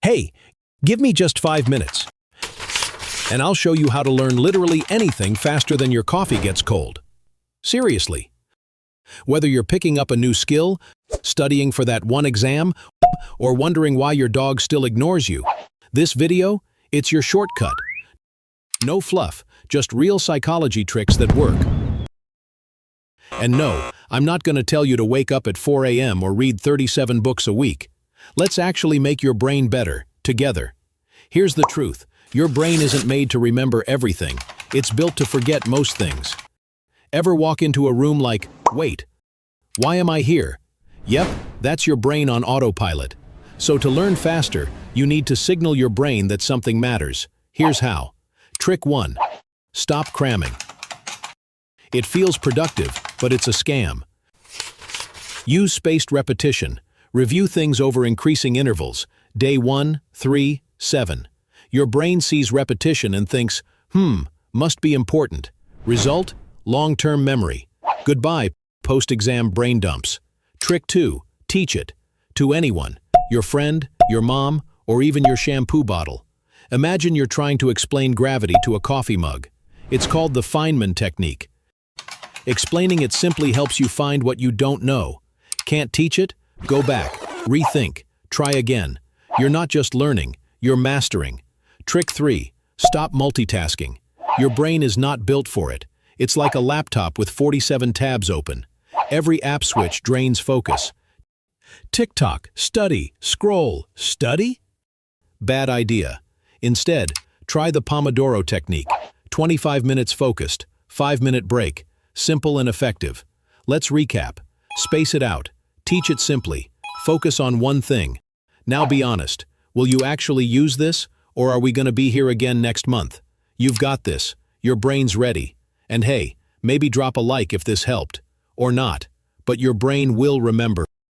Hey, give me just 5 minutes, and I'll show you how to learn literally anything faster than your coffee gets cold. Seriously. Whether you're picking up a new skill, studying for that one exam, or wondering why your dog still ignores you, this video, it's your shortcut. No fluff, just real psychology tricks that work. And no, I'm not going to tell you to wake up at 4 a.m. or read 37 books a week. Let's actually make your brain better, together. Here's the truth. Your brain isn't made to remember everything. It's built to forget most things. Ever walk into a room like, wait, why am I here? Yep, that's your brain on autopilot. So to learn faster, you need to signal your brain that something matters. Here's how. Trick 1. Stop cramming. It feels productive, but it's a scam. Use spaced repetition. Review things over increasing intervals. Day 1, 3, 7. Your brain sees repetition and thinks, must be important. Result? Long-term memory. Goodbye, post-exam brain dumps. Trick 2. Teach it. To anyone. Your friend, your mom, or even your shampoo bottle. Imagine you're trying to explain gravity to a coffee mug. It's called the Feynman technique. Explaining it simply helps you find what you don't know. Can't teach it? Go back. Rethink. Try again. You're not just learning, you're mastering. Trick 3. Stop multitasking. Your brain is not built for it. It's like a laptop with 47 tabs open. Every app switch drains focus. TikTok, study, scroll, study? Bad idea. Instead, try the Pomodoro technique. 25 minutes focused, 5-minute break. Simple and effective. Let's recap. Space it out. Teach it simply. Focus on one thing. Now be honest. Will you actually use this, or are we going to be here again next month? You've got this. Your brain's ready. And hey, maybe drop a like if this helped. Or not. But your brain will remember.